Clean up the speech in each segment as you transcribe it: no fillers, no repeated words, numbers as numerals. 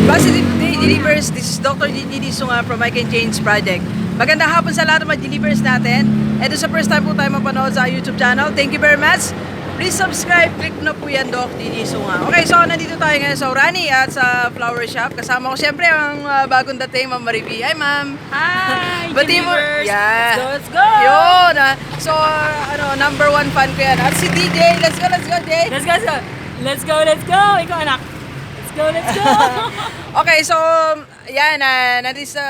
Delivers, this is Dr. Didi Sunga from I Can Change Project. Magandang hapon sa lahat ng mga delivers natin. Ito sa first time po tayo mapanood sa YouTube channel. Thank you very much. Please subscribe, click na po yan, Doc Didi Sunga. Okay, so nandito tayo ngayon sa Orani at sa flower shop. Kasama ko siyempre ang bagong dating, Ma'am Marivi. Hi, Ma'am! Hi! Bati mo. Yeah. Let's go! Yun! So, number one fan ko yan. At si DJ, let's go, Jay! Let's go! Ikaw, anak! Let's go! Okay, so, yan,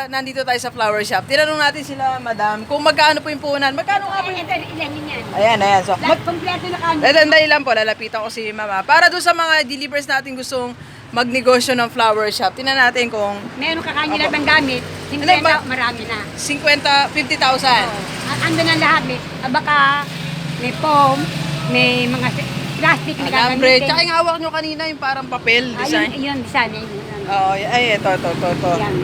nandito tayo sa flower shop. Tinanong natin sila, madam, kung magkano po yung puhunan. Magkano nga po yung... Ayan. So, Kompleto na kami. Dahil lang po, lalapitan ko si mama. Para doon sa mga delivers natin gustong magnegosyo ng flower shop, tinan natin kung... Meron ka kanya lang ng gamit, Ano ba? marami na. 50,000. Ando na lahat, may foam, may mga plastic na Alambre. gagamitin. Tsaka yung hawak nyo kanina, yung parang papel design. Yun, design. Oo, ay, ito. Yan.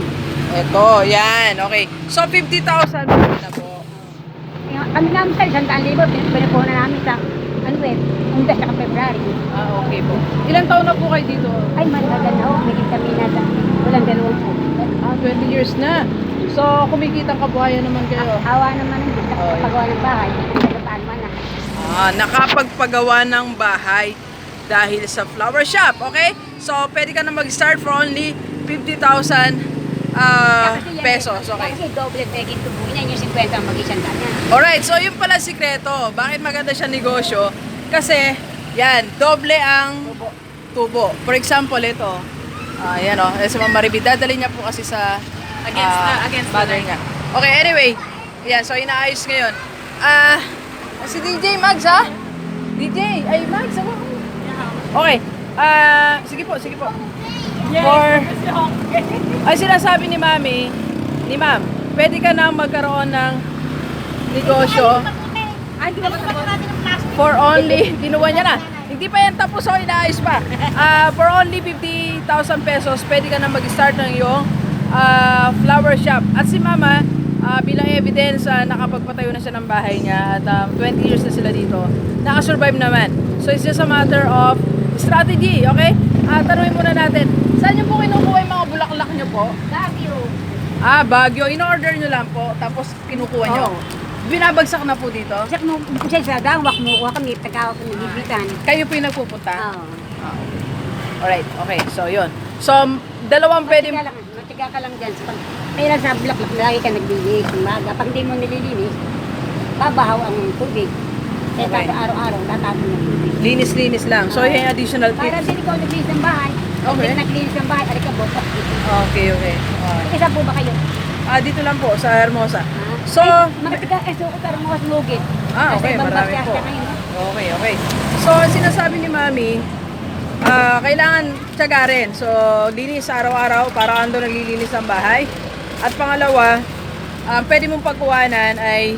Ito, yan. Okay. So, 50,000 na po. Kami namin sa 100,000, pinapunan na namin sa, Undas sa February. Okay po. Ilang taon na po kayo dito? Ay, matagal na may kami na walang dalawang po. 20 years na. So, kumikita kabuhayan naman kayo. Awa naman ang gusto Oh, yeah. pagawa ng bahay. Nagpapaan man na. Nakapagpagawa ng bahay dahil sa flower shop, okay? So, pwede ka na mag-start for only 50,000 pesos, okay? Kasi doble pegin tubo niya, yung 50 ang mag-isang niya. Alright, so yun pala sikreto. Bakit maganda siya negosyo? Kasi, yan, doble ang tubo. For example, ito. Yan o, sa Ma'am Marivi, dadali niya po kasi sa Against mother niya. Okay, anyway. Yan, so inaayos ngayon. Si DJ Mags, ha? DJ, ay Mags, ako. Okay. Sige po. Ay sinasabi ni Ma'am, pwede ka na magkaroon ng negosyo for only, kinuha niya na. Hindi pa yan tapos, so inaayos pa. For only 50,000 pesos, pwede ka na mag-start ng iyong flower shop. At si Mama, bilang evidence, nakapagpatayo na siya ng bahay niya at 20 years na sila dito. Nakasurvive naman. So it's just a matter of strategy, okay? Tanungin muna natin, saan niyo po kinukuha yung mga bulaklak niyo po? Baguio. Baguio. In-order niyo lang po, tapos kinukuha niyo. Oo. Binabagsak na po dito. Sak mo, sa dawak mo, kami, tagawak mo, bibitan. Kayo po yung nagpupunta? Oo. Alright, okay. So, yun. So, dalawang pwede... Matiga ka lang dyan. Kaya sa bulaklak, lagi ka naglilinis. Umaga. Pag hindi mo nililinis, babahaw ang tubig. Kaya Okay. araw-araw, tatapon ng tubig. Linis-linis lang. So, yun yung additional Para tips. din ikaw naglinis ng bahay. Kung Okay. hindi ka naglinis ng bahay, aray ka botak dito. Okay. Isa po ba kayo? Dito lang po, sa Hermosa. So, Matiga, so pero mga smugit. okay, marami po. Okay. So, sinasabi ni Mami, kailangan tiyagarin. So, linis araw-araw para ando naglilinis ng bahay. At pangalawa, pwede mong pagkuhanan ay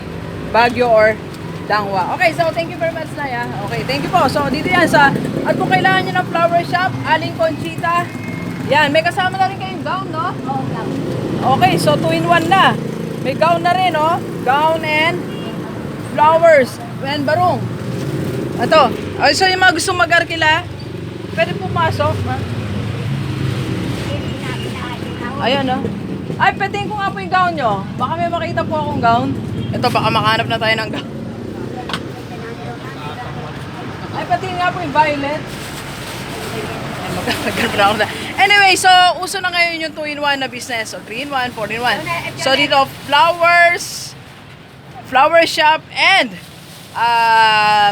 Baguio or Dangwa. Okay, so thank you very much, Naya. Okay, thank you po. So, dito yan sa, at kung kailangan nyo ng flower shop, Aling Conchita, yan, may kasama na rin kayong gown, no? Okay, so 2-in-1 na. May gown na rin, no? Gown and flowers and barong. Ito. So, yung mga gustong mag-arkila, pwede pumasok. Ayan, no? Ay, pwedeng ko nga po yung gown nyo. Baka may makita po akong gown. Ito, baka makahanap na tayo ng gown. Ay, pati nga po yung violet. Ay, magkaroon na ako na. Anyway, so, uso na ngayon yung 2-in-1 na business. So, 3-in-1, 4-in-1. So, dito, flowers, flower shop, and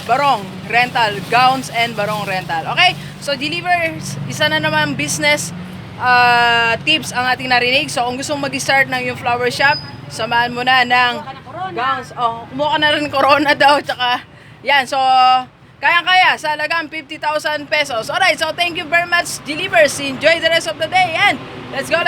barong rental. Gowns and barong rental. Okay? So, delivers, isa na naman business tips ang ating narinig. So, kung gusto mong mag-start ng yung flower shop, samahan mo na ng gowns. Kumuha ka na rin corona daw. Tsaka, yan. So, kayang-kaya sa halagang 50,000 pesos. Alright, so thank you very much, Delivers. Enjoy the rest of the day. And let's go.